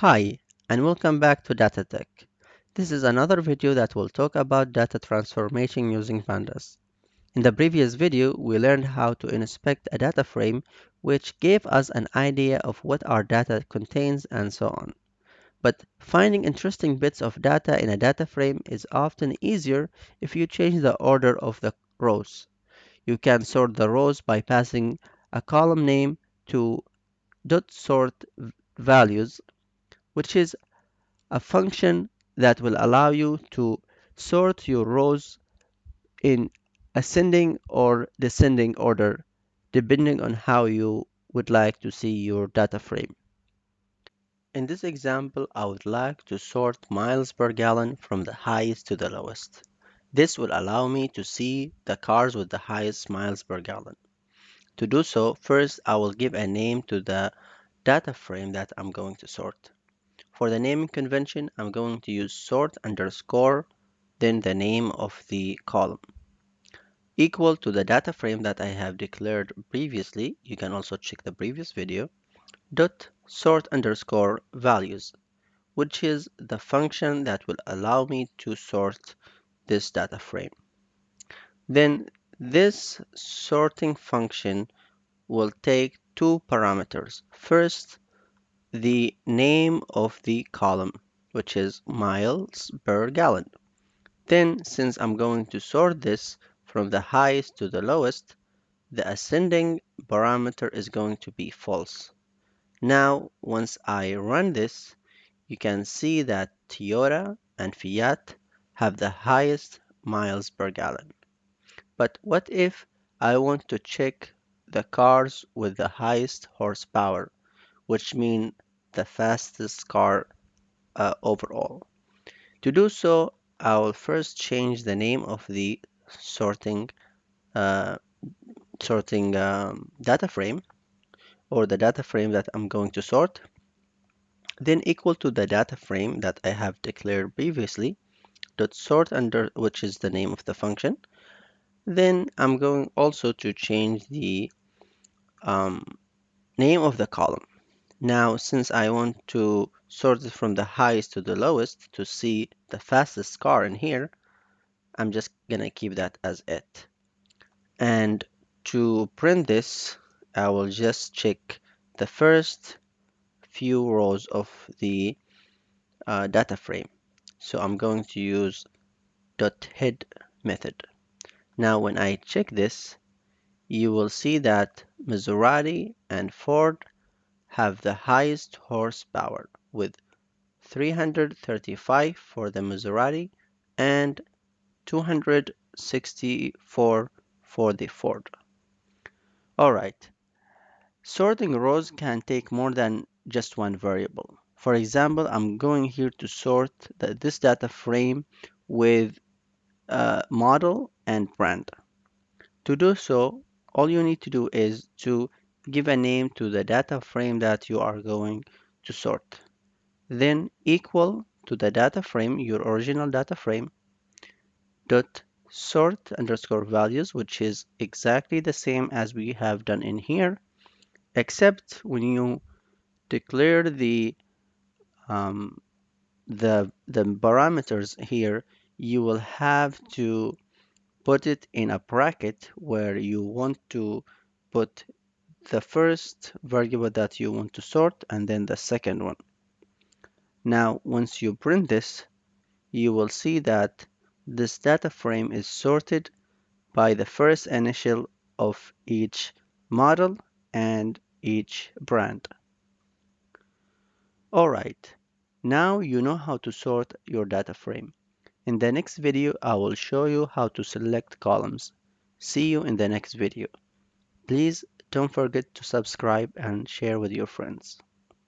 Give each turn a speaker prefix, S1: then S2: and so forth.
S1: Hi, and welcome back to Data Tech. This is another video that will talk about data transformation using pandas. In the previous video, we learned how to inspect a data frame, which gave us an idea of what our data contains and so on. But finding interesting bits of data in a data frame is often easier if you change the order of the rows. You can sort the rows by passing a column name to .sort_values, which is a function that will allow you to sort your rows in ascending or descending order, depending on how you would like to see your data frame. In this example, I would like to sort miles per gallon from the highest to the lowest. This will allow me to see the cars with the highest miles per gallon. To do so, first I will give a name to the data frame that I'm going to sort. For the naming convention, I'm going to use sort underscore, then the name of the column, equal to the data frame that I have declared previously. You can also check the previous video, dot sort underscore values, which is the function that will allow me to sort this data frame. Then this sorting function will take two parameters. First, the name of the column, which is miles per gallon. Then, since I'm going to sort this from the highest to the lowest, the ascending parameter is going to be false. Now, once I run this, you can see that Toyota and Fiat have the highest miles per gallon. But what if I want to check the cars with the highest horsepower, which means the fastest car overall? To do so, I will first change the name of the sorting uh, data frame, or the data frame that I'm going to sort, then equal to the data frame that I have declared previously, dot sort under, which is the name of the function. Then I'm going also to change the um, name of the column. Now, since I want to sort it from the highest to the lowest to see the fastest car in here, I'm just gonna keep that as it. And to print this, I will just check the first few rows of the data frame. So I'm going to use .head method. Now when I check this, you will see that Maserati and Ford have the highest horsepower with 335 for the Maserati and 264 for the Ford. Alright, sorting rows can take more than just one variable. For example, I'm going here to sort this data frame with model and brand. To do so, all you need to do is to give a name to the data frame that you are going to sort. Then equal to the data frame, your original data frame, dot sort underscore values, which is exactly the same as we have done in here, except when you declare um, the parameters here, you will have to put it in a bracket where you want to put the first variable that you want to sort and then the second one. Now, once you print this, you will see that this data frame is sorted by the first initial of each model and each brand. Alright, now you know how to sort your data frame. In the next video, I will show you how to select columns. See you in the next video. Please don't forget to subscribe and share with your friends.